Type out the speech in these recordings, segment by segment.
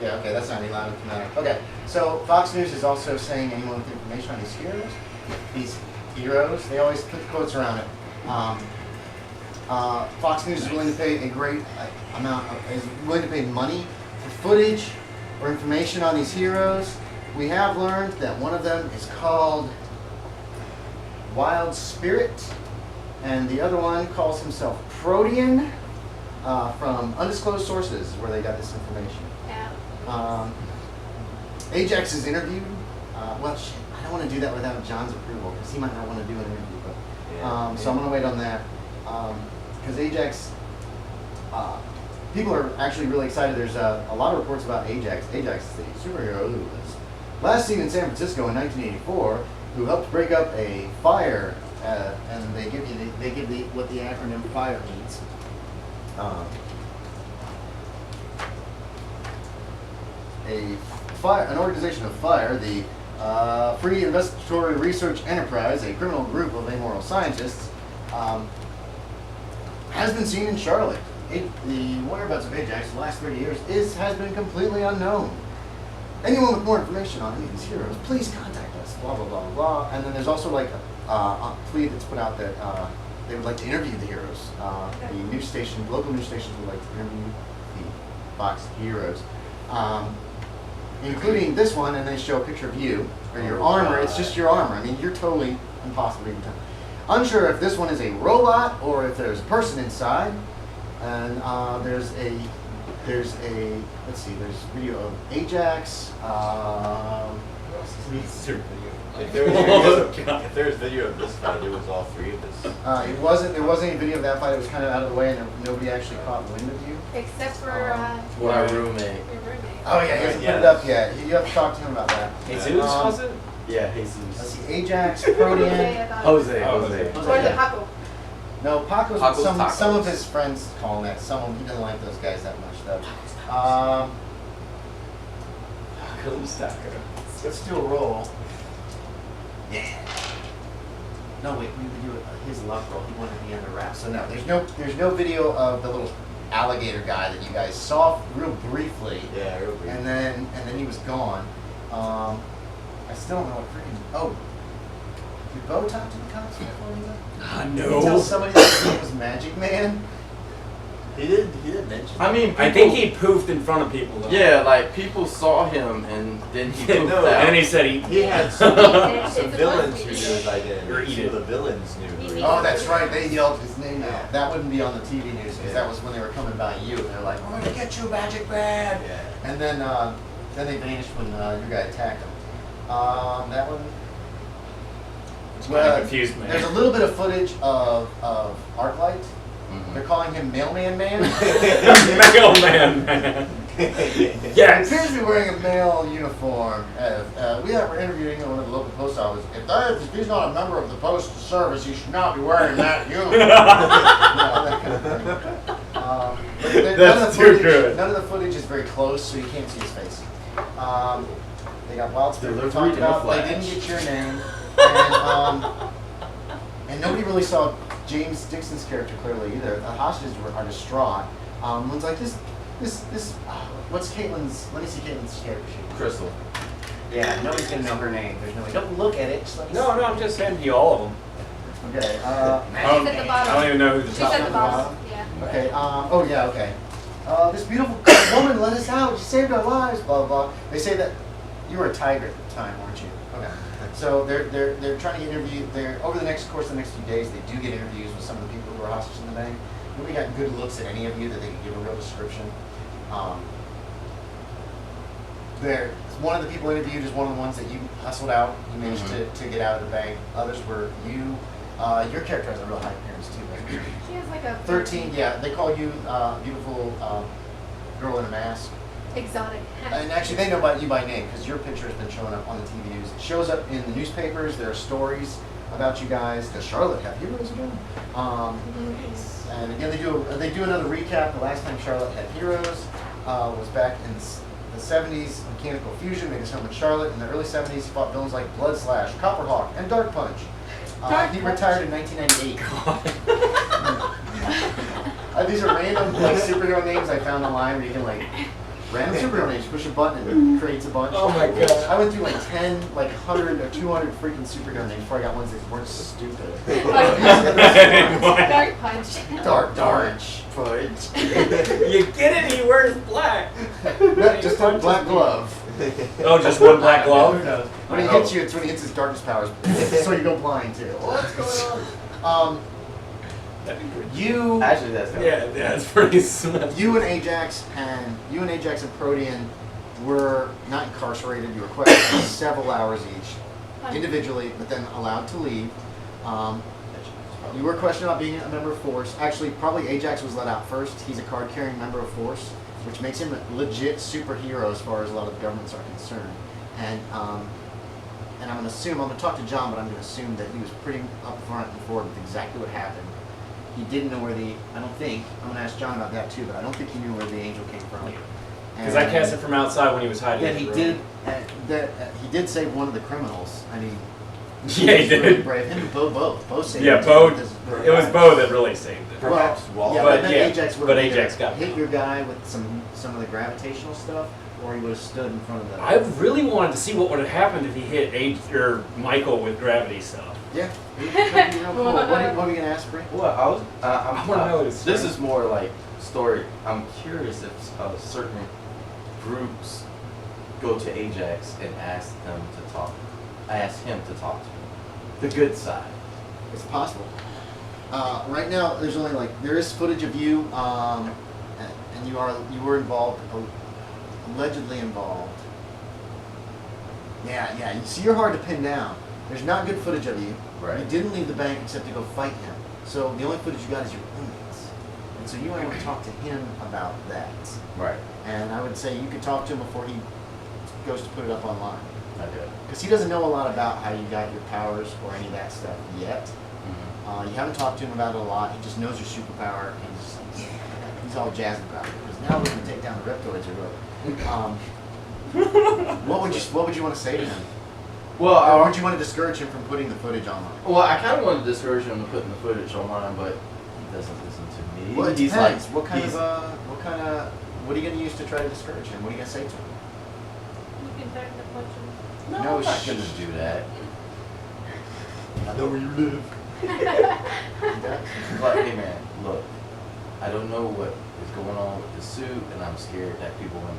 Yeah, okay, that's not any loud enough to matter. Okay, so Fox News is also saying anyone with information on these heroes, they always put quotes around it. Fox News is willing to pay a great amount, is willing to pay money for footage or information on these heroes. We have learned that one of them is called Wild Spirit, and the other one calls himself Protean, from undisclosed sources where they got this information. Yeah. Ajax is interviewed. Well, shit, I don't want to do that without John's approval because he might not want to do an interview. But, so I'm going to wait on that. Because Ajax, people are actually really excited. There's a lot of reports about Ajax. Ajax is the superhero who was last seen in San Francisco in 1984, who helped break up a fire, and they give what the acronym FIRE means. An organization of FIRE, the Free Investigatory Research Enterprise, a criminal group of amoral scientists, has been seen in Charlotte. The whereabouts of Ajax the last 30 years has been completely unknown. Anyone with more information on any of these heroes, please contact us, blah, blah, blah, blah. And then there's also like a plea that's put out that they would like to interview the heroes. The local news stations would like to interview the Fox heroes. Including this one, and they show a picture of you, or your armor. It's just your armor. I mean, you're totally impossible to even tell. Unsure if this one is a robot or if there's a person inside. And there's video of Ajax. If there was video of this fight, it was all three of us. There wasn't any video of that fight. It was kind of out of the way, and nobody actually caught wind of you. Except for our roommate. your roommate. Oh yeah, he hasn't put it up yet. You have to talk to him about that. Jesus, was it? Yeah, Let's Jesus. see, Ajax, Protean. Jose. Or the Paco. No, Paco's Tacos. some of his friends call him that. Some of them, he doesn't like those guys that much though. Let's do a roll. Yeah. No, wait, we would do his luck roll. He wanted to be under wraps. So no, there's no video of the little alligator guy that you guys saw real briefly. Yeah, real briefly. And then he was gone. I still don't know what freaking. Oh, did Bo talk to the cops before he left? Did he tell somebody that his name was Magic Man? He did mention. I mean, I think he poofed in front of people though. Yeah, like people saw him and then he poofed No, out. And then he said He had some villains who knew his identity. Or eat it. The villains knew. Oh, that's right. They yelled his name out. Yeah. That wouldn't be on the TV news because that was when they were coming by you. They're like, "We're gonna get you, Magic Man!" Yeah. And then they vanished when your guy attacked them. That one. Well, confused me. There's a little bit of footage of Arclight. Mhm. They're calling him Mailman Man. Mailman. He Yes. appears to be wearing a male uniform. We're interviewing one of the local post office. If he's not a member of the postal service, he should not be wearing that uniform. That kind of thing. But That's too good. None of the footage is very close, so you can't see his face. They got Wild Spirit. We Delivery talked in a about. They flash. didn't get your name, and nobody really saw James Dixon's character clearly either. The hostages are distraught. One's like this. What's Caitlin's? Let me see Caitlin's character sheet. Crystal. Yeah, nobody's gonna know her name. There's no way. Don't look at it. Just let me No, I'm just handing you all of them. see. Okay. She's at the bottom. I don't even know who the She's top at the one bottom. Yeah. Okay. Oh yeah. Okay. This beautiful woman let us out. She saved our lives. Blah blah. They say that you were a tiger at the time, weren't you? Okay. So they're trying to get interviewed. Over the next course of the next few days, they do get interviews with some of the people who were hostages in the bank. Nobody got good looks at any of you that they could give a real description. One of the people interviewed is one of the ones that you hustled out. You managed to get out of the bank. Others were you. Your character has a real high appearance too. Right? She has like a 13. Yeah, they call you beautiful girl in a mask. exotic. And actually, they know about you by name because your picture has been showing up on the TV news. It shows up in the newspapers. There are stories about you guys. Does Charlotte have heroes again? And again, they do another recap. The last time Charlotte had heroes was back in the 70s. Mechanical Fusion made his home in Charlotte. In the early 70s, he fought villains like Blood Slash, Copperhawk, and Dark Punch. He retired in 1998. These are random like superhero names I found online where you can like Random superhero names. Push a button and it creates a bunch. Oh my god. I went through like 10, like 100 or 200 freaking superhero names before I got ones that weren't stupid. Dark punch. Dark. Fudge. You get it? He wears black. No, just a black glove. Oh, just one black glove? When he hits you, it's when he hits his darkest powers. So you go blind too. What's going on? That'd be good. You. Actually, that's kind Yeah, that's pretty smart. You and Ajax and Protean were not incarcerated. You were questioned several hours each, individually, but then allowed to leave. You were questioned about being a member of Force. Actually, probably Ajax was let out first. He's a card-carrying member of Force, which makes him a legit superhero as far as a lot of the governments are concerned. And I'm going to assume, I'm going to talk to John, but I'm going to assume that he was pretty upfront and forward with exactly what happened. He didn't know where I'm going to ask John about that too, but I don't think he knew where the angel came from. Because I cast it from outside when he was hiding. Yeah, in he the did. room. He did save one of the criminals. I mean, Yeah, he was really did. brave. Him and both saved. Yeah, him. Bo. It was Bo that really saved it. Perhaps Well, Wall. yeah, But then yeah, Ajax would but have Ajax got hit your guy with some of the gravitational stuff, or he would have stood in front of the. I really wanted to see what would have happened if he hit Michael with gravity stuff. Yeah, it could be real cool. What are we gonna ask, Briant? Well, I wanna know his This story. is more like story. I'm curious if certain groups go to Ajax and ask him to talk to me. The good side. It's possible. Right now, there's only there is footage of you, and you were involved, allegedly involved. Yeah. You see, you're hard to pin down. There's not good footage of you. Right. You didn't leave the bank except to go fight him. So the only footage you got is your roommates. And so you might want to talk to him about that. Right. And I would say you could talk to him before he goes to put it up online. I did. Because he doesn't know a lot about how you got your powers or any of that stuff yet. Mm-hmm. You haven't talked to him about it a lot. He just knows your superpower, and he's just like, yeah. He's all jazzed about it. Because now we're going to take down the Reptoids or whatever. What would you want to say to him? Well, Or would you want to discourage him from putting the footage online? Well, I kind of wanted to discourage him from putting the footage online, but he doesn't listen to me. Well, it He's depends. like, what are you going to use to try to discourage him? What are you going to say to him? You can threaten to punch him. no, No I'm not shit. going to do that. I know where you live. But hey, man, look, I don't know what is going on with the suit, and I'm scared that people will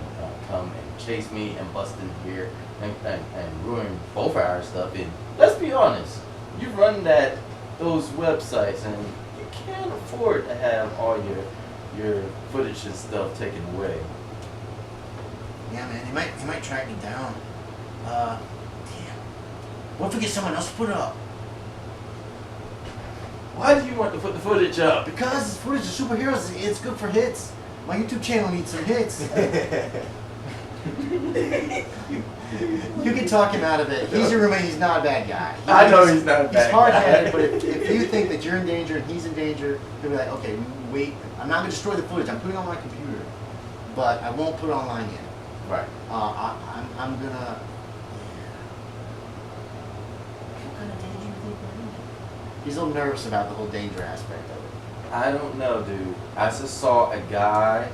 come and chase me and bust in here and ruin both our stuff. And let's be honest, you run those websites, and you can't afford to have all your footage and stuff taken away. Yeah, man, he might track me down. Damn. What if we get someone else to put it up? Why do you want to put the footage up? Because it's footage of superheroes, it's good for hits. My YouTube channel needs some hits. You can talk him out of it. He's your roommate, he's not a bad guy. I know he's not a bad He's hard-headed, guy. but if you think that you're in danger and he's in danger, he'll be like, okay, wait, I'm not going to destroy the footage. I'm putting it on my computer, but I won't put it online yet. Right. I'm going to... What kind of danger do you think we're in? He's a little nervous about the whole danger aspect of it. I don't know, dude. I just saw a guy.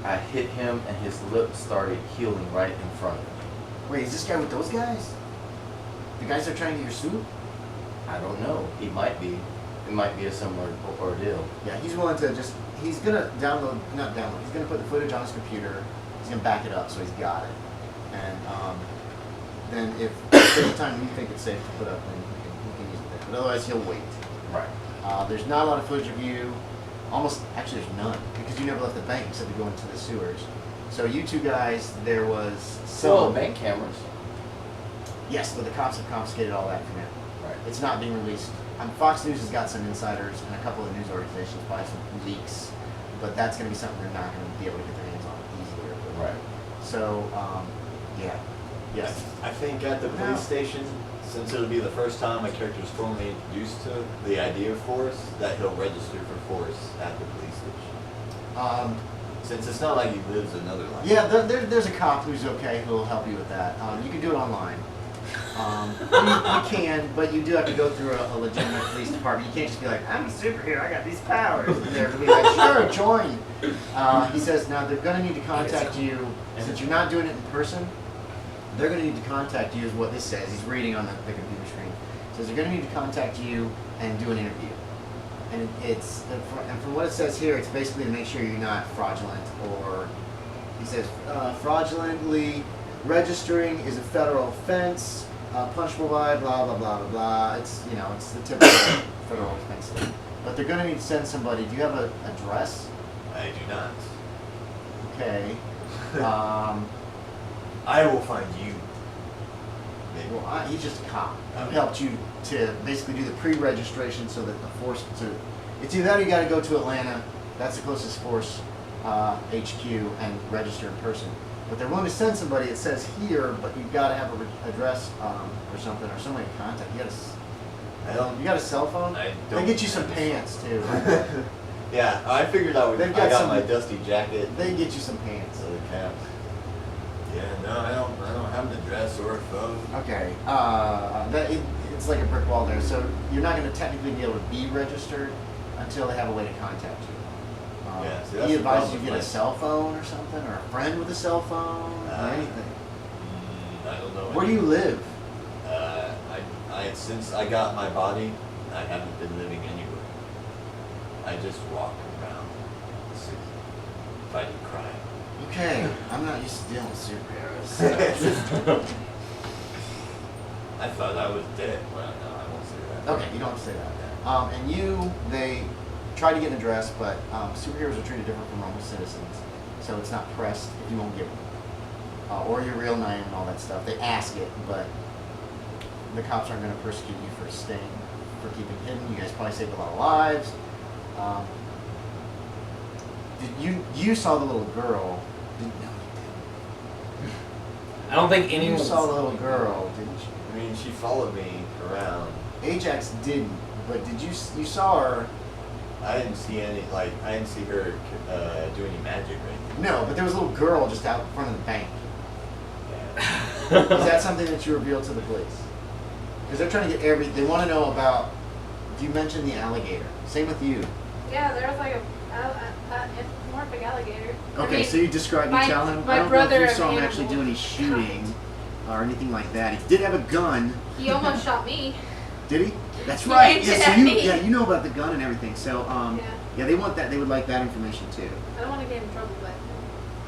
I hit him, and his lip started healing right in front of me. Wait, is this guy with those guys? The guys that are trying to get your suit? I don't know. He might be. It might be a similar ordeal. Yeah, he's willing to just, he's going to not download, he's going to put the footage on his computer, he's going to back it up so he's got it. And then if any time you think it's safe to put up, then he can use it there. But otherwise, he'll wait. Right. There's not a lot of footage of you. Actually, there's none, because you never left the bank except to go into the sewers. So you two guys, there was So bank cameras. Yes, but the cops have confiscated all that from him. Right. It's not being released. Fox News has got some insiders and a couple of news organizations buy some leaks, but that's going to be something they're not going to be able to get their hands on easily. Right. So, yeah. Yes. I think at the police station, since it'll be the first time my character is formally introduced to the idea of Force, that he'll register for Force at the police station. Since it's not like he lives another life. Yeah, there's a cop who's okay who'll help you with that. You can do it online. You can, but you do have to go through a legitimate police department. You can't just be like, I'm a superhero, I got these powers. And they're going to be like, sure, join. He says, now they're going to need to contact you, since you're not doing it in person, they're going to need to contact you is what this says. He's reading on the computer screen. It says they're going to need to contact you and do an interview. And and from what it says here, it's basically to make sure you're not fraudulent or, he says, fraudulently registering is a federal offense, punishable by blah, blah, blah, blah, blah. It's, it's the typical federal offense thing. But they're going to need to send somebody. Do you have an address? I do not. Okay. I will find you. Maybe. Well, he's just a cop. He Okay. helped you to basically do the pre-registration so that the force, it's either that or you got to go to Atlanta. That's the closest force HQ and register in person. But they're willing to send somebody. It says here, but you've got to have an address or something, or some way to contact. You got a cell phone? I They don't get you some have a pants too. Yeah, I figured I would. They've I got got some- my dusty jacket. They get you some pants. So the cap. Yeah, no, I don't have an address or a phone. Okay. It's like a brick wall there. So you're not going to technically be able to be registered until they have a way to contact you. Yeah, see, that's He the problem advises you with get a my- cell phone or something, or a friend with a cell phone, or anything. I don't know. Where do you live? Since I got my body, I haven't been living anywhere. I just walk around the city, fighting crime. Okay, I'm not used to dealing with superheroes. I thought I was dead. Well, no, I won't say that. Okay, you don't have to say that. They try to get an address, but superheroes are treated different from normal citizens, so it's not pressed if you won't give them. Or your real name and all that stuff. They ask it, but the cops aren't going to persecute you for keeping hidden. You guys probably saved a lot of lives. You saw the little girl? No, I don't think you anyone didn't. You saw the little girl, didn't you? I mean, she followed me around. Ajax didn't, but you saw her? I didn't see her do any magic or anything. No, but there was a little girl just out in front of the bank. Yeah. Is that something that you revealed to the police? Because they're trying to get they want to know about, you mentioned the alligator. Same with you. Yeah, there was like a anthropomorphic alligator. Okay, so you tell him. my I don't know brother if you of saw him animal actually do any shooting or anything like that. He did have a gun. He almost shot me. Did he? That's He right. aimed Yeah, it so at you, me. yeah, you know about the gun and everything. So, Yeah. yeah, they want that. They would like that information too. I don't want to get in trouble, but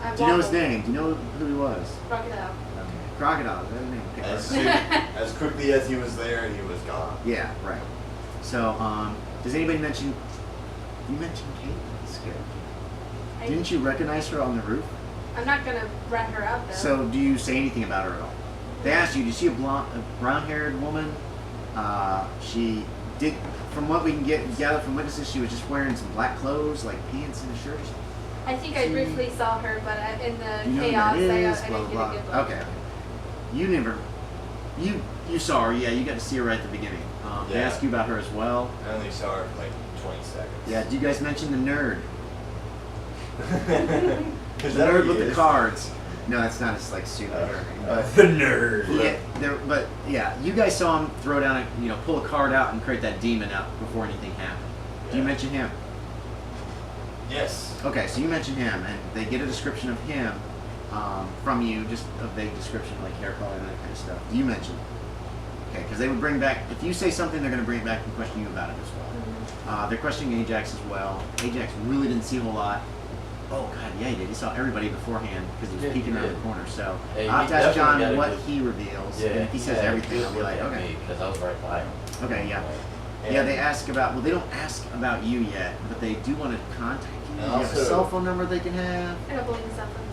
I Do you know his wobbled. name? Do you know who he was? Crocodile. Okay. Crocodile. Is that his name? Okay, As, Crocodile. as quickly as he was there, he was gone. Yeah, right. So, does anybody mention? You mentioned Caitlin's character. Didn't you recognize her on the roof? I'm not gonna rat her out though. So, do you say anything about her at all? They asked you, do you see a brown-haired woman? She did, from what we can gather from witnesses, she was just wearing some black clothes, like pants and a shirt or something. I think I briefly saw her, but in Do you the know chaos, who that is? I Blah, didn't blah, get a good blah. look. Okay. You saw her, yeah, you got to see her right at the beginning. They Yeah. asked you about her as well. I only saw her for like 20 seconds. Yeah, do you guys mention the nerd? Is The that nerd who with he the is? cards. No, it's not his like suit or anything, but the nerd. but yeah, you guys saw him throw down pull a card out and create that demon out before anything happened. Do you Yeah. mention him? Yes. Okay, so you mention him, and they get a description of him from you, just a vague description like hair color and that kind of stuff. Do you mention it? Okay, because they would bring back, if you say something, they're going to bring it back and question you about it as well. They're questioning Ajax as well. Ajax really didn't see a whole lot. Oh god, yeah, he did. He saw everybody beforehand because he was Yeah, he peeking around did. the corner. So Hey, I'll have he to ask definitely John got a what good- he reveals. Yeah, And if he says everything, I'll be like, okay. Because I was right by him. Okay, yeah. And- Yeah, they ask about, well, they don't ask about you yet, but they do want to contact you. Do And you have a also- cell phone number they can have? I don't believe in cell phones.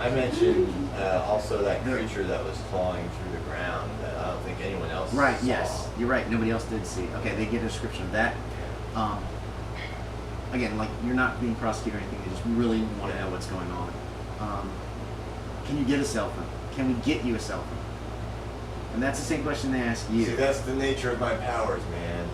I mentioned also that creature that was clawing through the ground that I don't think anyone else Right, saw. yes. You're right. Nobody else did see. Okay, they get a description of that. Again, like, you're not being prosecuted or anything. They just really want to know what's going on. Can you get a cell phone? Can we get you a cell phone? And that's the same question they ask you. See, that's the nature of my powers, man.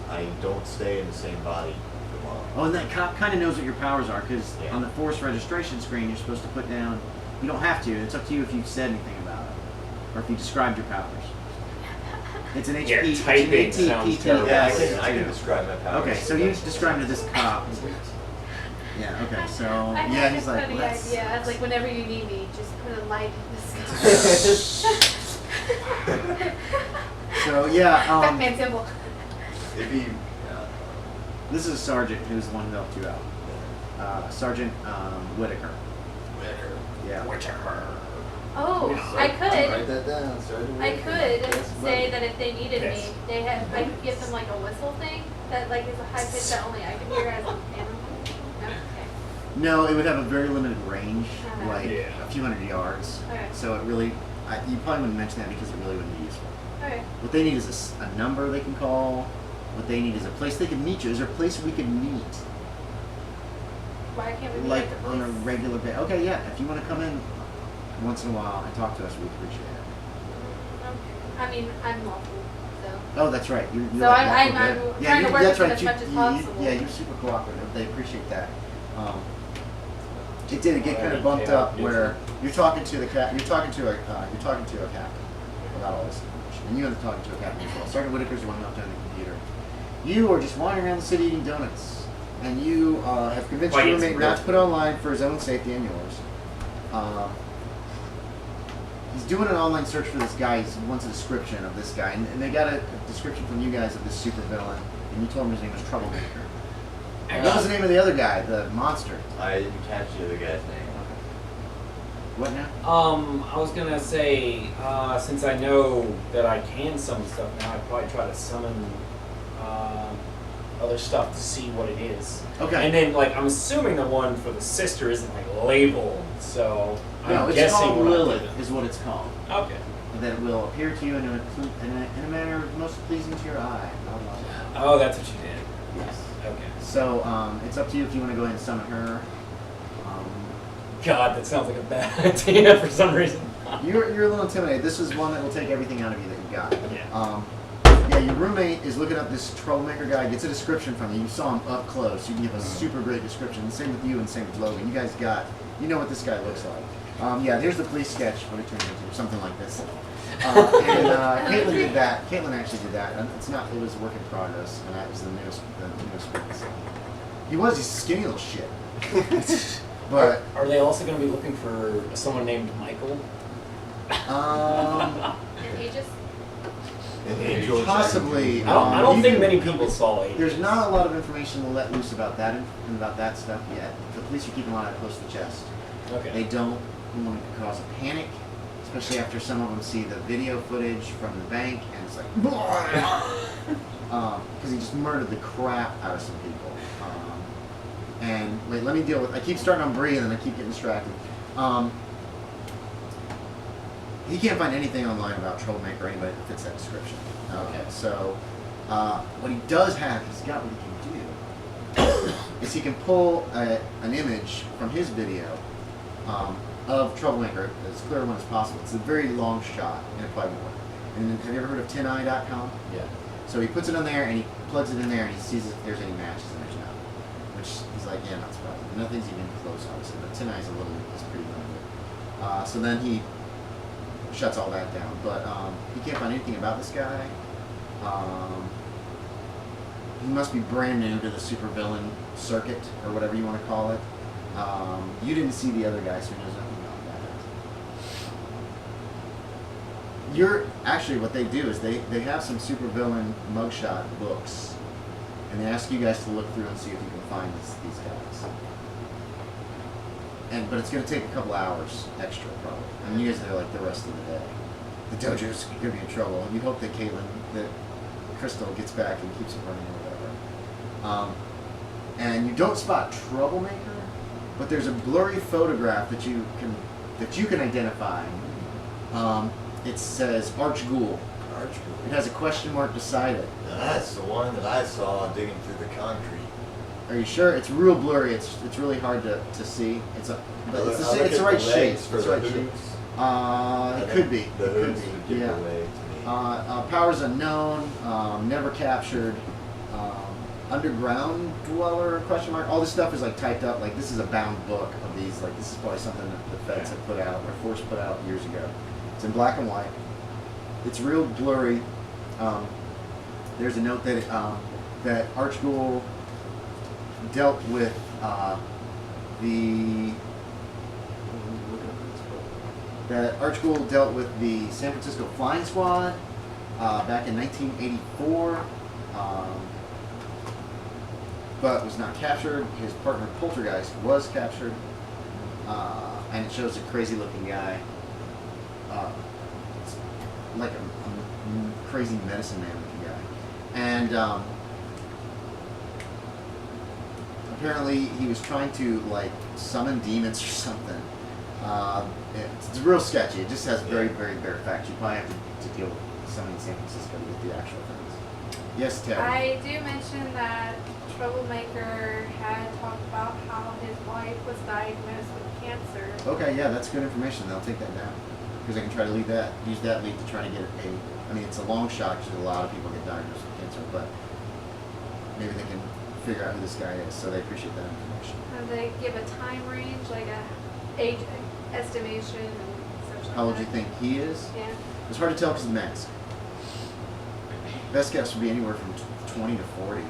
I don't stay in the same body for long. Oh, and that cop kind of knows what your powers are, because Yeah. on the force registration screen, you're supposed to put down, you don't have to, it's up to you if you've said anything about it. or if you described your powers. It's an HP. Yeah, it's an typing AT, sounds PT. terrible. Yeah, I can describe my powers. Okay, so you describe to this cop. Yeah. Okay. So I yeah, had he's a like, funny let's. idea. I was like, whenever you need me, just put a light in the sky. So yeah. Batman symbol. It'd be. This is a sergeant who's the one who helped you out. Sergeant Whitaker. Yeah. Oh, I Write could. that down. I could say that if they needed me, Yes. they had. I could give them like a whistle thing that like is a high pitch that only I can hear as an animal. No? Okay. No, it would have a very limited range, Uh-huh. like Yeah. a few hundred yards. Okay. So it really, you probably wouldn't mention that because it really wouldn't be useful. Okay. What they need is a number they can call. What they need is a place they can meet you. Is there a place we can meet? Why can't we be Like at the on a police? regular basis? Okay, yeah. If you want to come in once in a while and talk to us, we appreciate it. Okay. I mean, I'm lawful, so. Oh, that's right. You're So like I'm Walker Dead. trying to you're- work that's with them right. as You- much as you- possible. Yeah, you're super cooperative. They appreciate that. It did get kind of bumped up where you're talking to the cat. You're talking to a captain about all this information, and you end up talking to a captain as well. Sergeant Whitaker's the one up on the computer. You are just wandering around the city eating donuts, and you have convinced your Like it's roommate real. not to put online for his own safety and yours. He's doing an online search for this guy. He wants a description of this guy, and they got a description from you guys of this super villain, and you told him his name was Troublemaker. What was the name of the other guy, the monster? I didn't catch the other guy's name. What now? I was gonna say, since I know that I can summon stuff now, I'd probably try to summon other stuff to see what it is. Okay. And then, like, I'm assuming the one for the sister isn't like labeled, so No, I'm it's guessing called what I'm Lilith, doing. is what it's called. Okay. And that it will appear to you in a manner most pleasing to your eye. Blah, blah, blah. Oh, that's what you did. Yes. Okay. So it's up to you if you want to go ahead and summon her. God, that sounds like a bad idea for some reason. You're a little intimidated. This is one that will take everything out of you that you got. Yeah. Yeah, your roommate is looking up this Troublemaker guy, gets a description from you. You saw him up close. You can give a super great description. Same with you and same with Logan. You guys you know what this guy looks like. Yeah, here's the police sketch, what it turned into, something like this. Caitlin did that. Caitlin actually did that. And it was a work in progress, and that was the newest one. He's a skinny little shit. But, Are they also going to be looking for someone named Michael? And Aegis? possibly. I don't you think can- many people saw it. There's not a lot of information to let loose about that stuff yet. The police are keeping a lot of it close to the chest. Okay. They don't want to cause a panic, especially after some of them see the video footage from the bank, and it's like, because he just murdered the crap out of some people. And wait, let me deal with. I keep starting on Bree, and then I keep getting distracted. He can't find anything online about Troublemaker or anybody that fits that description. Okay. So, what he does have, he's got what he can do, is he can pull an image from his video of Troublemaker, as clear a one as possible. It's a very long shot, and it probably won't work. And have you ever heard of 10i.com? Yeah. So he puts it on there, and he plugs it in there, and he sees if there's any matches, and there's none. Which he's like, yeah, not surprising. Nothing's even close, obviously, but 10i is pretty limited. So then he shuts all that down, but he can't find anything about this guy. He must be brand new to the supervillain circuit, or whatever you want to call it. You didn't see the other guy, so he knows nothing about that. Actually, what they do is they have some supervillain mugshot books, and they ask you guys to look through and see if you can find these guys. But it's going to take a couple hours extra, probably. I mean, you guys are there like the rest of the day. The dojo's going to be in trouble, and you hope that that Crystal gets back and keeps it running or whatever. And you don't spot Troublemaker, but there's a blurry photograph that you can identify. It says Archghoul. It has a question mark beside it. That's the one that I saw digging through the concrete. Are you sure? It's real blurry. It's really hard to see. It's the right shape. It's the right shape. It could be. The It could hooves be. would give Yeah. it away to me. Powers unknown. Never captured. Underground dweller? Question mark. All this stuff is like typed up. Like this is a bound book of these. Like this is probably something that the feds have put out or Force put out years ago. It's in black and white. It's real blurry. There's a note that that Archghoul dealt with that Archghoul dealt with the San Francisco Flying Squad back in 1984, but was not captured. His partner Poltergeist was captured, and it shows a crazy-looking guy, like a crazy medicine man-looking guy, and apparently he was trying to like summon demons or something. It's real sketchy. It just has very, very bare facts. You probably have to deal with somebody in San Francisco to get the actual things. Yes, Tabby. I do mention that Troublemaker had talked about how his wife was diagnosed with cancer. Okay, yeah, that's good information. They'll take that down because I can try to use that lead to try to get a. I mean, it's a long shot because a lot of people get diagnosed with cancer, but maybe they can figure out who this guy is. So they appreciate that information. And they give a time range, like a age estimation and such like How old do you that. think he is? Yeah. It's hard to tell because of the mask. Best guess would be anywhere from 20 to 40,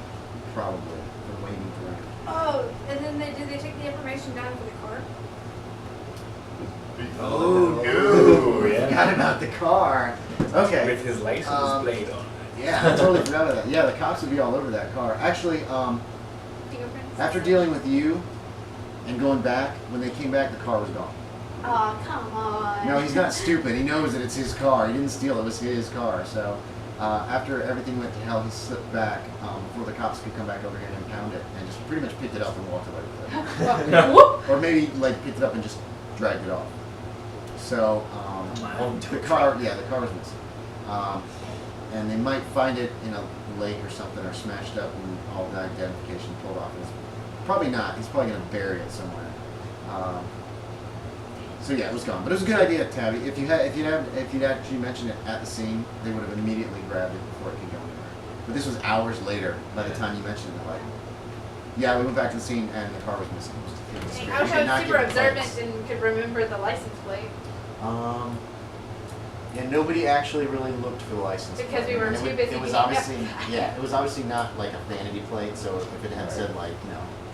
probably, for waving around. Oh, and then did they take the information down for the car? Oh, no. I forgot about the car. Okay. With his license plate on. Yeah, I totally forgot about that. Yeah, the cops would be all over that car. Actually, Fingerprints? after dealing with you and going back, when they came back, the car was gone. Oh, come on. No, he's not stupid. He knows that it's his car. He didn't steal it. It was his car. So after everything went to hell, he slipped back before the cops could come back over here and impound it, and just pretty much picked it up and walked away with it. Whoop. Or maybe like picked it up and just dragged it off. So the car was missing. And they might find it in a lake or something, or smashed up and all the identification pulled off. It's probably not. He's probably going to bury it somewhere. So yeah, it was gone. But it was a good idea, Tabby. If you'd actually mentioned it at the scene, they would have immediately grabbed it before it could go anywhere. But this was hours later by the time you mentioned it. Like, yeah, we went back to the scene and the car was missing. Dang, I was super observant and could remember the license plate. Yeah, nobody actually really looked for the license Because plate. we were And too it busy was being obviously, up. it was obviously not like a vanity plate. So if it had said like,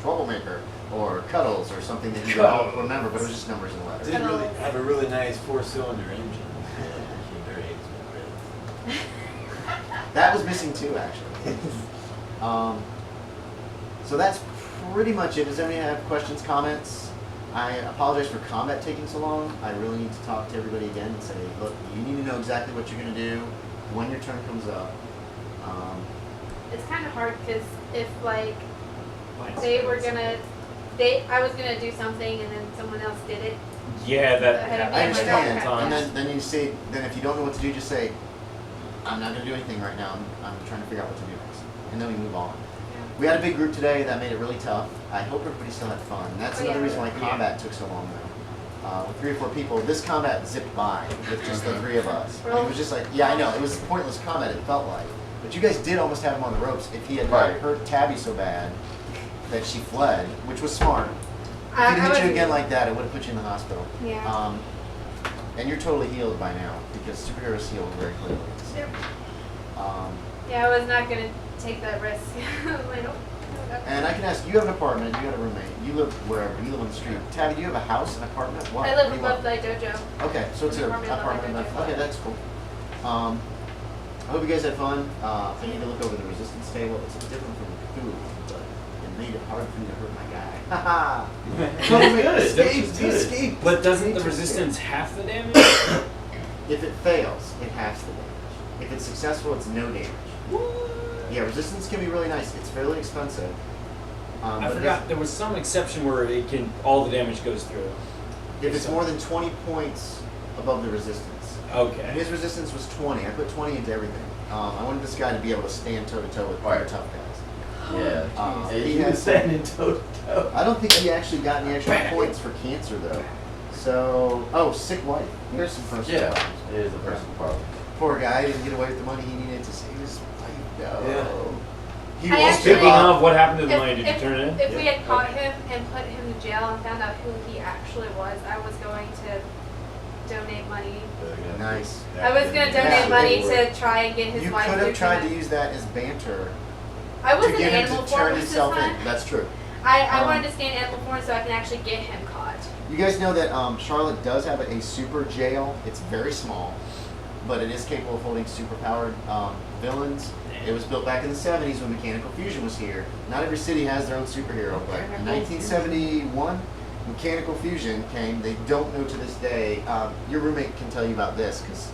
Troublemaker or Cuddles or something that you would all remember, but it was just numbers and letters. Did really have a really nice 4-cylinder engine. Yeah, very expensive. That was missing too, actually. So that's pretty much it. Does anybody have questions, comments? I apologize for combat taking so long. I really need to talk to everybody again and say, look, you need to know exactly what you're going to do when your turn comes up. It's kind of hard because if like they were gonna, I was gonna do something and then someone else did it. Yeah, that Ahead of happens me, I I'm like, understand. okay. And then you say, then if you don't know what to do, just say, I'm not going to do anything right now. I'm trying to figure out what to do next. And then we move on. We had a big group today that made it really tough. I hope everybody still had fun. And that's Oh, another yeah. reason why combat took so long though. With 3 or 4 people, this combat zipped by with just the 3 of us. I mean, it was just like, yeah, I know, it was pointless combat, it felt like. But you guys did almost have him on the ropes if he had not Right. hurt Tabby so bad that she fled, which was smart. If I he'd hit you would- again like that, it would have put you in the hospital. Yeah. And you're totally healed by now because superheroes heal very quickly. Yep. Um, Yeah, I was not gonna take that risk. Like, nope. And I can ask, you have an apartment, you got a roommate, you live wherever, you live on the street. Tabby, do you have a house, an apartment? What? I What live do you above want? the dojo. Okay, so it's an Apartment above apartment. my dojo. Okay, that's cool. I hope you guys had fun. I need to look over the resistance table. It's different from Cthulhu, but it made it hard for me to hurt my guy. Haha! He escaped. But doesn't the resistance half the damage? If it fails, it halves the damage. If it's successful, it's no damage. Yeah, resistance can be really nice. It's fairly expensive. I but forgot there was some exception where it can all the damage goes through. if it's more than 20 points above the resistance. Okay. And his resistance was 20. I put 20 into everything. I wanted this guy to be able to stand toe to toe with other Right. tough guys. Yeah. He He had was standing toe to toe. I don't think he actually got any extra points for cancer though. So, sick wife. Here's some personal Yeah, problems. it is a personal problem. Poor guy didn't get away with the money he needed to save his wife. No. Yeah. He I was actually- Speaking of, what happened to the money? Did you If- turn it in? If we had caught him and put him in jail and found out who he actually was, I was going to donate money. Nice. I was gonna donate Yeah. money to try and get his You wife. could have to tried come to in. use that as banter I was to in get him animal to form turn this himself time. in. That's true. I wanted to scan animal form so I can actually get him caught. You guys know that Charlotte does have a super jail. It's very small, but it is capable of holding superpowered villains. It was built back in the 70s when Mechanical Fusion was here. Not every city has their own superhero, but in 1971, Mechanical Fusion came. They don't know to this day. Your roommate can tell you about this because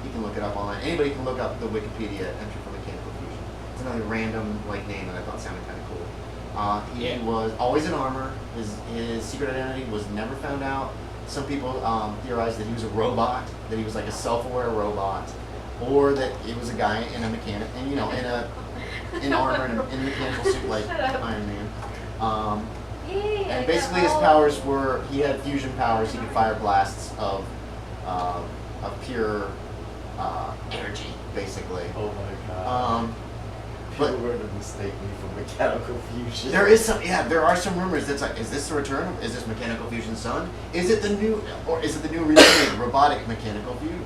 he can look it up online. Anybody can look up the Wikipedia entry for Mechanical Fusion. It's another random name that I thought sounded kind of cool. He was always in armor. His secret identity was never found out. Some people theorized that he was a robot, that he was like a self-aware robot, or that it was a guy in a mechanic, and in armor and in a mechanical suit like Iron Man. And basically his powers were, he had fusion powers. He could fire blasts of pure energy, basically. Oh my god. But People were to mistake me for Mechanical Fusion. there are some rumors that's like, is this the return? Is this Mechanical Fusion's son? Is it the new remade robotic Mechanical Fusion?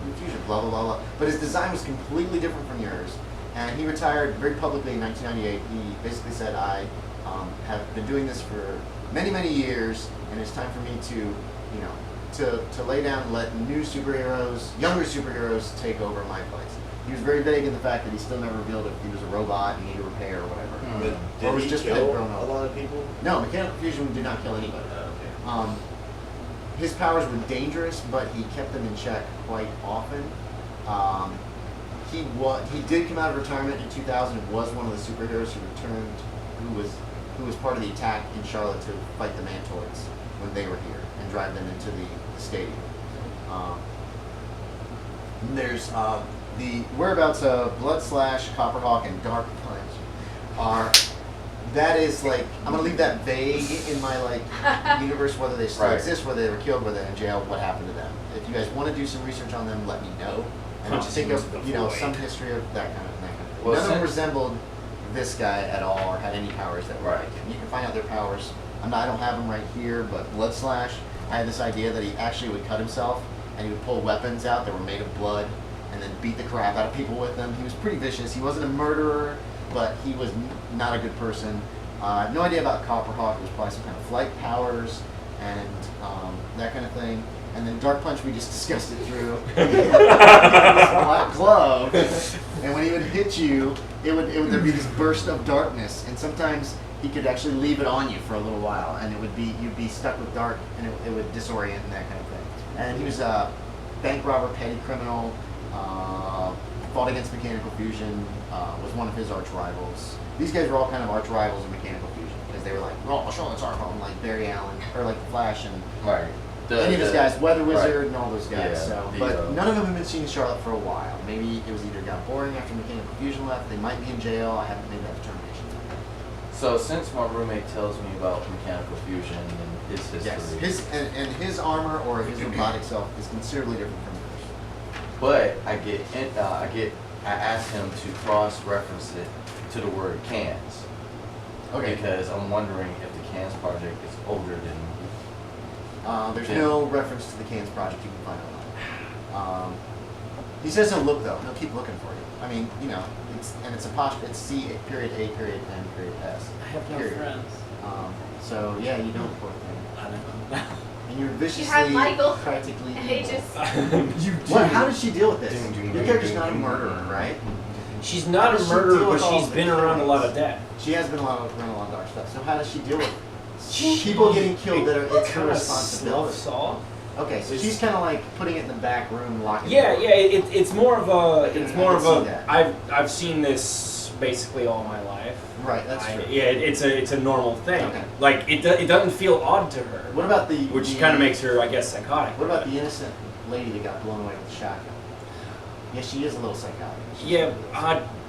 Blah blah blah blah. But his design was completely different from yours, and he retired very publicly in 1998. He basically said, "I have been doing this for many years, and it's time for me to lay down and let younger superheroes take over my place." He was very vague in the fact that he still never revealed if he was a robot and needed repair or whatever. Did Or was he just kill grown up. a lot of people? No, Mechanical Fusion did not kill anybody. Okay. His powers were dangerous, but he kept them in check quite often. He did come out of retirement in 2000 and was one of the superheroes who returned, who was part of the attack in Charlotte to fight the Mantoids when they were here and drive them into the stadium. There's the whereabouts of Bloodslash, Copperhawk, and Dark Punch that is like, I'm gonna leave that vague in my universe, whether they still exist, whether they were killed, whether they're in jail, what happened to them. If you guys want to do some research on them, let me know. And just think of some history of that kind of thing. Well, None of them resembled this guy at all, or had any powers that were like him. You can find out their powers. I don't have them right here, but Bloodslash, I had this idea that he actually would cut himself and he would pull weapons out that were made of blood and then beat the crap out of people with them. He was pretty vicious. He wasn't a murderer, but he was not a good person. I have no idea about Copperhawk. It was probably some kind of flight powers and that kind of thing. And then Dark Punch, we just discussed it through. Black glove, and when he would hit you, there'd be this burst of darkness, and sometimes he could actually leave it on you for a little while, and you'd be stuck with dark, and it would disorient and that kind of thing. And he was a bank robber, petty criminal, fought against Mechanical Fusion, was one of his arch rivals. These guys were all kind of arch rivals in Mechanical Fusion because they were like, "Oh, Charlotte's our home," like Barry Allen or like Flash and any of his guys, Weather Wizard and all those guys. But none of them have been seeing Charlotte for a while. Maybe it was either got boring after Mechanical Fusion left. They might be in jail. I haven't made that determination. So since my roommate tells me about Mechanical Fusion and his history, yes, his armor or his robotic self is considerably different from yours. but I asked him to cross-reference it to the word cans. Okay. Because I'm wondering if the cans project is older than. There's no reference to the Cans project you can find online. He says he'll look though. He'll keep looking for you. I mean, it's apostrophe. It's C period A period N period S. I have no period. friends. So yeah, you don't, poor thing. I don't know. And you're viciously You have Michael, practically and he evil. just How did she deal with this? Your character's not a murderer, right? She's not How does a she murderer, deal but with all she's the been around a lot of death. She has been around a lot of dark stuff. So how does she deal with people getting killed that are it's her responsibility? Saw. Okay, so she's kind of like putting it in the back room, locking. Yeah, the door. yeah. It's more of a. It's more of I can see a. that. I've seen this basically all my life. Right, that's true. Yeah, it's a normal thing. Okay. Like it doesn't feel odd to her. What about Which kind of makes her, I guess, psychotic. What about the innocent lady that got blown away with the shotgun? Yeah, she is a little psychotic. Yeah,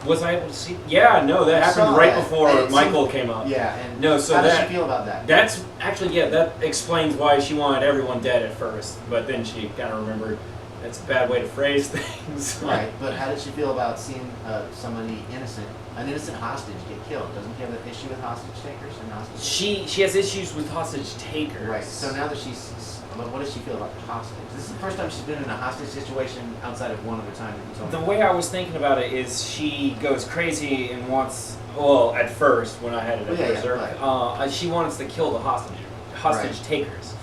was I able to see? Yeah, no, that happened right before Michael came up. Yeah, and No, so how does that- she feel about that? That's actually, yeah, that explains why she wanted everyone dead at first, but then she kind of remembered that's a bad way to phrase things. Right, but how did she feel about seeing somebody innocent, an innocent hostage get killed? Doesn't she have an issue with hostage takers and hostage? She has issues with hostage takers. Right. So now that she's but what does she feel about the hostage? This is the first time she's been in a hostage situation outside of one other time that you told me. The way I was thinking about it is she goes crazy and wants, well, at first, when I had it at Berserk, she wants to kill the hostage takers.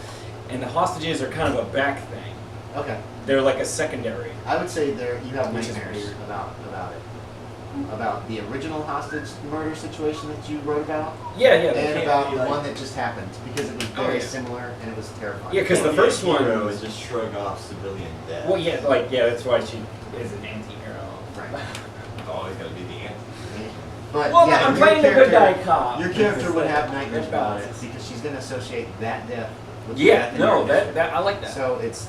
And the hostages are kind of a back thing. Okay. They're like a secondary. I would say you have Which is nightmares weird. about it. About the original hostage murder situation that you wrote about. Yeah, And about the like- one that just happened, because it was very similar and it was terrifying. Yeah, 'cause the first one is just shrug off civilian death. Well, yeah, that's why she is an anti-hero. Right. It's always got to be the anti. But Well, yeah, I'm your playing the good guy character- cop. Your character would have It's nightmares like about it balance. because she's going to associate that death with the Yeah, death in no, your that district. I like that. So it's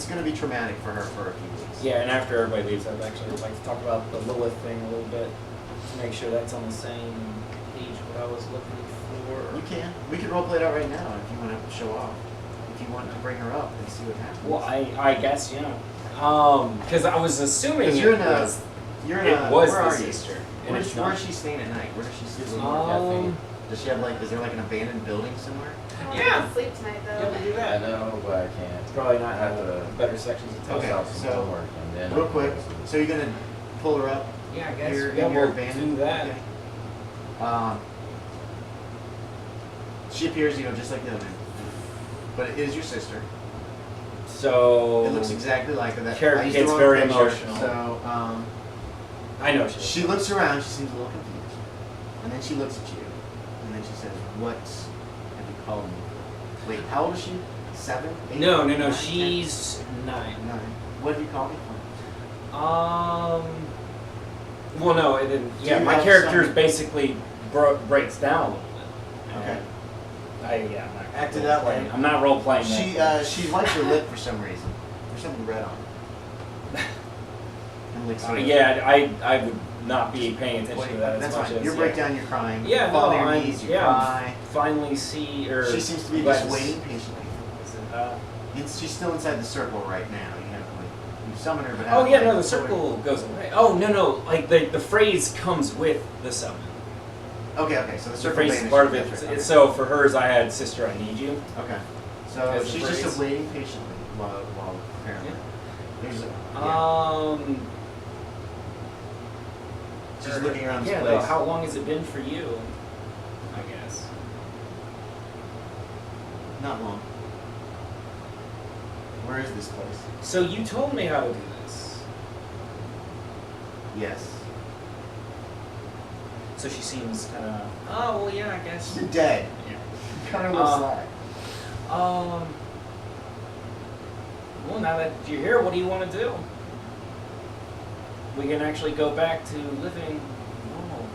going to be traumatic for her for a few weeks. Yeah, and after everybody leaves, I'd actually like to talk about the Lilith thing a little bit to make sure that's on the same page what I was looking for. You can. We could roleplay it out right now if you want to show off. If you want to bring her up and see what happens. Well, I guess yeah. Because I was assuming Because it you're in a. was, You're in it a. was where the are you? sister, and it's not. Where's she staying at night? Where does she sleep? Does she have like? Is there like an abandoned building somewhere? I Yeah. want to sleep tonight Yeah, though. we do I that. know, but I can't. It's probably not I have to better sections of Okay, take out some so, homework and then. Real quick. So you're gonna pull her up Yeah, I guess here yeah, in your we'll abandoned. do that. Okay. She appears, just like the other. But it is your sister. So It looks exactly like her. That character I used the gets wrong very picture. emotional. So I know she looks around. She seems a little confused, and then she looks at you, and then she says, "What have you called me?" Wait, how old is she? 7? 8? No, 9, she's 9. 10? 9. What have you called me for? Well, no, it didn't. Do Yeah, you my have character some- basically breaks down a little bit. Okay. I'm not Acted that way. I'm not role playing. She wipes her lip for some reason. There's something red on it. And licks her lip. Yeah, I would not be paying attention to that That's as much fine. as Your breakdown, you're crying. Yeah, you fall no, on your I'm knees, you cry. finally see or She seems to be just waiting patiently. Uh, She's still inside the circle right now. You summon her, but oh yeah, no, the like, circle goes away. Oh no, like the phrase comes with the summon. Okay, so the The circle phrase is vanishes. part of it. That's right. Okay. So for hers, I had "Sister, I need you." Okay. So As the she's phrase. just waiting patiently while apparently. There's she's looking around this Yeah, place. how long has it been for you? I guess. Not long. Where is this place? So you told me how to do this. Yes. So she seems kind of. Oh well, yeah, I guess. You're dead. Yeah. Kind of a little slack. Well, now that you're here, what do you want to do? We can actually go back to living normal.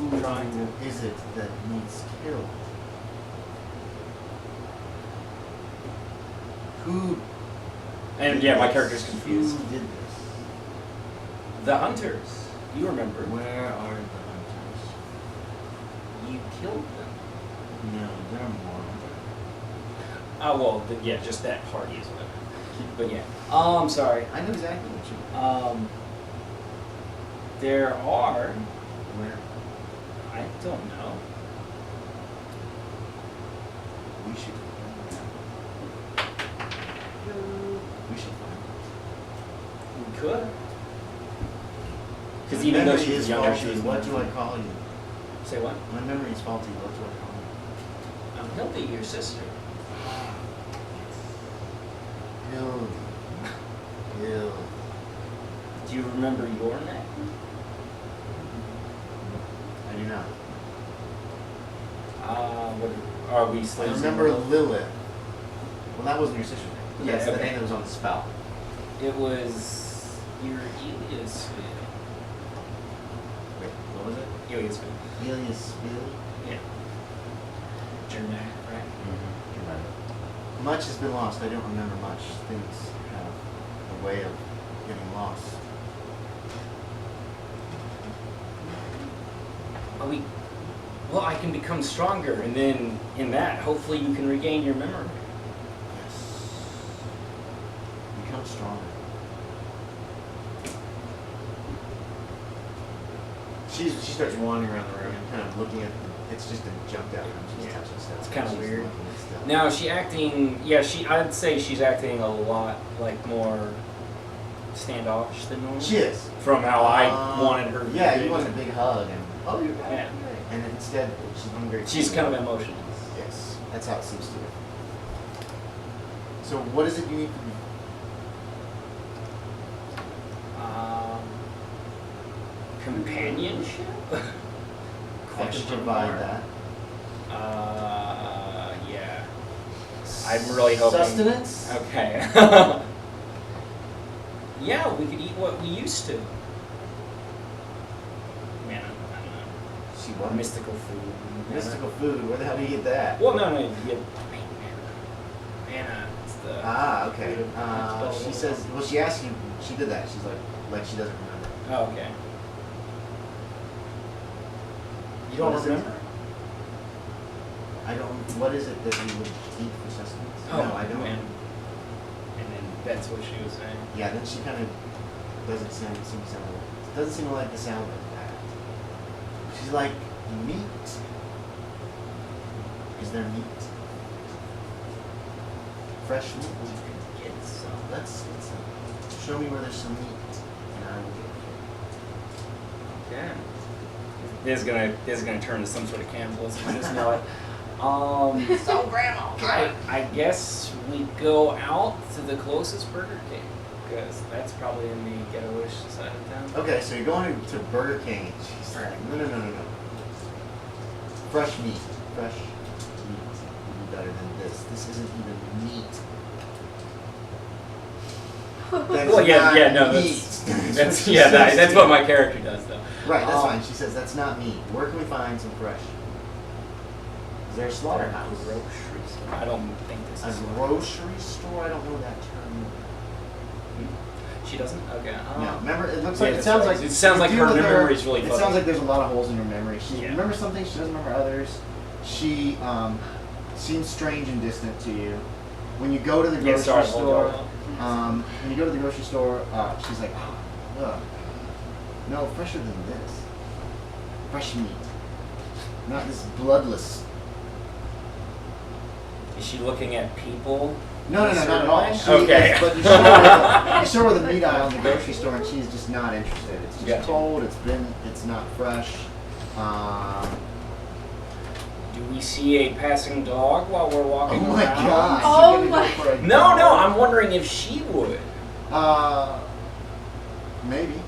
Who Trying is it that needs killed? Who? And did yeah, my this? character's confused. Who did this? The hunters. You remember? Where are the hunters? You killed them. No, there are more. Oh well, yeah, just that party is what. But yeah. I'm sorry. I know exactly what you. There are. Where? I don't know. We should. We should find. We could. Because My even though memory she was is younger, faulty. she was What more. do I call you? Say what? My memory is faulty. What do I call you? I'm Hildy, your sister. Hildy. Hildy. Do you remember your name? I do not. What are we I slaves? remember Lilith. Well, that wasn't your sister's name. But Yeah, that's the okay. name that was on the spell. It was your Elias. Wait, what was it? Elias. Elias Bill? Yeah. German, right? Mm-hmm. Much has been lost. I don't remember much. Things have a way of getting lost. Are we? Well, I can become stronger, and then in that, hopefully, you can regain your memory. Yes. Become stronger. She starts wandering around the room and kind of looking at it's just been jumped out. I'm just touching stuff. It's kind of She's weird. looking at stuff. Now, is she acting? Yeah, I'd say she's acting a lot like more standoffish than normal. She is. From how I wanted her. Yeah, to be. you want a big hug and oh, you're right. Yeah. And instead, she's being very. She's cool. kind of emotionless. Yes, that's how it seems to be. So, what is it you need from me? Companionship? I can provide that. Yeah. I'm really hoping. Sustenance? Okay. Yeah, we could eat what we used to. Man, I don't know. She what? Mystical food. Mystical food. Where the hell do you get that? Well, no, you get mana. It's the. Ah, okay. It's She says. Well, she asked you. She did that. She's like she doesn't remember. Oh, okay. You don't What is it? remember? I don't. What is it that you would eat for sustenance? Oh, No, I don't. And then that's what she was saying. Yeah, then she kind of doesn't seem to sound like. Doesn't seem to like the sound of that. She's like meat. Is there meat? Fresh meat. Get some. Let's show me where there's some meat, and I will get it. Okay. This is gonna turn to some sort of cannibalism. I just know it. So grandma. I guess we go out to the closest Burger King because that's probably in the ghetto-ish side of town. Okay, so you're going to Burger King. She's like, no. Fresh meat. Fresh meat would be better than this. This isn't even meat. That's Well, yeah, not no, meat. that's yeah, that's what my character does though. Right, that's fine. She says that's not meat. Where can we find some fresh? Is there a slaughterhouse? Grocery store. I don't think this A is. grocery store? I don't know that term. She doesn't. Okay. No, remember, it looks yeah, like it that's sounds right. like It sounds like you her deal with memory is really It fuzzy. sounds like there's a lot of holes in her memory. She Yeah. remembers some things, she doesn't remember others. She seems strange and distant to you. When you go to the grocery hold store, on. when you go to the grocery store, she's like, ugh. No, fresher than this. Fresh meat. Not this bloodless. Is she looking at people? No, not at all. She Okay. is, but you show her the meat aisle in the grocery store, and she's just not interested. It's just Gotcha. cold. It's not fresh. Do we see a passing dog while we're walking Oh my around? God! Oh She's gonna my- go for a No, dog. I'm wondering if she would. Maybe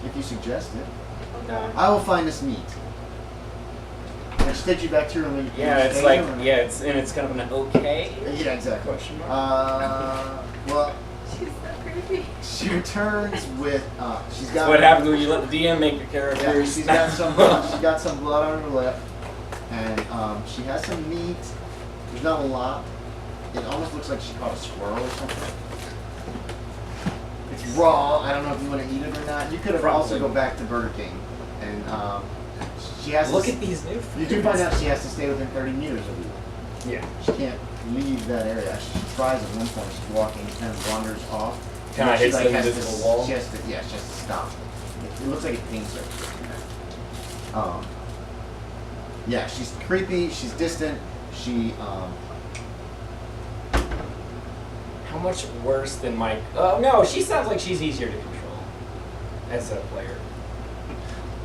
if you suggest it. No. I will find this meat. And she takes you back to her room. Yeah, it's like it's kind of an okay. Yeah, exactly. Question mark. Well, She's so creepy. she returns with she's That's got what happens when you let the DM make your Yeah, characters. she's got some blood on her lip, and she has some meat. There's not a lot. It almost looks like she caught a squirrel or something. It's raw. I don't know if you want to eat it or not. You could have also go back to Burger King, and she has. Look to, at these new. You do find out she has to stay within 30 meters of you. Yeah. She can't leave that area. She tries at one point. She's walking, kind of wanders off. Kinda And she, hits the has to- invisible wall. She has to stop. It looks like it pains her. Yeah, she's creepy. She's distant. She How much worse than Mike? Oh no, she sounds like she's easier to control as a player.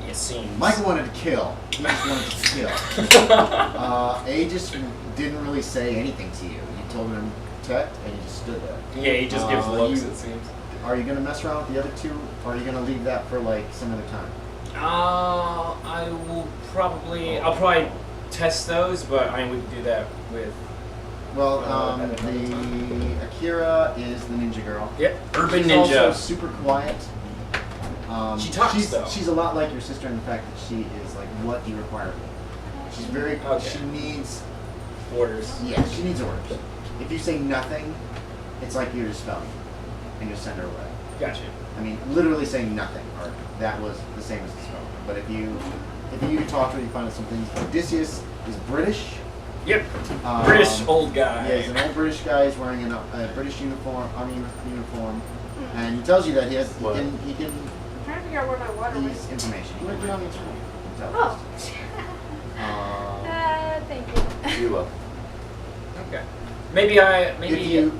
It seems. Michael wanted to kill. He just wanted to kill. Aegis didn't really say anything to you. You told him to protect, and he just stood there. Yeah, he just gives looks. It seems. Are you gonna mess around with the other two, or are you gonna leave that for like some other time? I will probably. I'll probably test those, but I mean we can do that with. Well, at another time. the Akira is the ninja girl. Yep, urban She's ninja. also super quiet. She talks, she's, though. She's a lot like your sister in the fact that she is like what you require of her. She's very. Okay. She needs. Orders. Yeah, she needs orders. If you say nothing, it's like you're just spelling, and you send her away. Gotcha. I mean, literally saying nothing, or that was the same as the spelling. But if you talk to her, you find out some things. Odysseus is British. Yep. British old guy. Yeah, he's an old British guy. He's wearing a British uniform, army uniform, and he tells you that he can. I'm trying to figure out where my water These went. information. He went down the screen. Oh. Thank you. You Okay. Maybe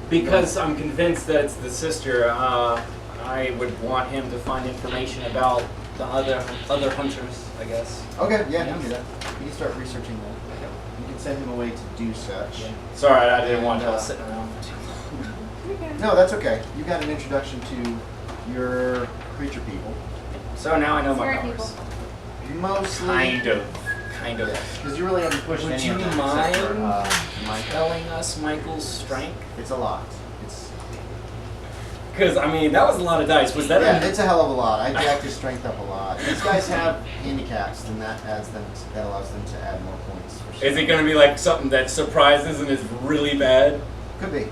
because I'm convinced that it's the sister, I would want him to find information about the other hunters, I guess. Okay, yeah, you can do that. You can start researching that. You can send him away to do such. Yeah. Sorry, I didn't want And, to sitting around for too long. Okay. No, that's okay. You got an introduction to your creature people. So now I know my Spirit powers. Mostly. Kind of. Because you really haven't pushed Would any you of them except for, mind Micah. telling us Michael's strength? It's a lot. It's Because, I mean, that was a lot of dice. Was that yeah, it's a hell of a lot. I jacked his strength up a lot. These guys have handicaps, and that allows them to add more points. For sure. Is it going to be like something that surprises and is really bad? Could be.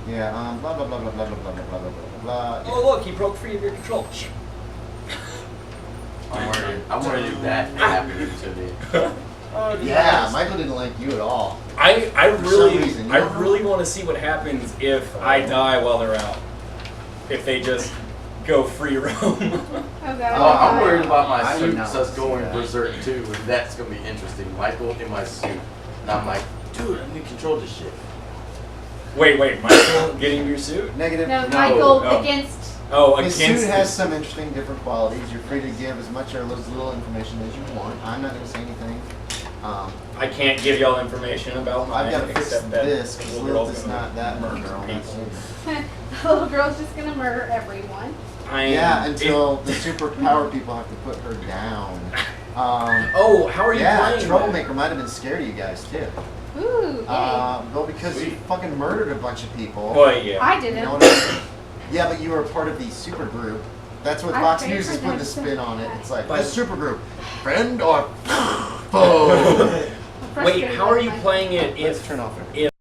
Yeah. Blah blah blah blah blah blah blah blah blah blah blah. Oh, look, he broke free of your control. I'm worried if that happened to me. Oh, Yeah, Michael didn't like you at all. I For some reason, you don't know. really want to see what happens if I die while they're out. If they just go free roam. Oh god. I'm worried about my I would suit, not so it's see going that. berserk too, and that's gonna be interesting. Michael in my suit, and I'm like, dude, I need to control this shit. Wait, Michael getting your suit? Negative. No, Michael no. against. Oh, His against suit has this- some interesting different qualities. You're free to give as much or as little information as you want. I'm not going to say anything. I can't give y'all information about mine I've got to fix except that this the because little Lilith girl's is gonna not that murder on that people. suit. The little girl's just gonna murder everyone. I am- Yeah, until the superpower people have to put her down. Oh, how are you Yeah, playing? Troublemaker might have been scared of you guys too. Ooh, yay. Well, because you fucking murdered a bunch of people. Boy, yeah. I You didn't. know what I mean? Yeah, but you were part of the super group. That's what I Fox paid News for is putting a them spin to- on it. It's like, But- the super group, friend or foe? Wait, how are you playing it Let's if turn off it.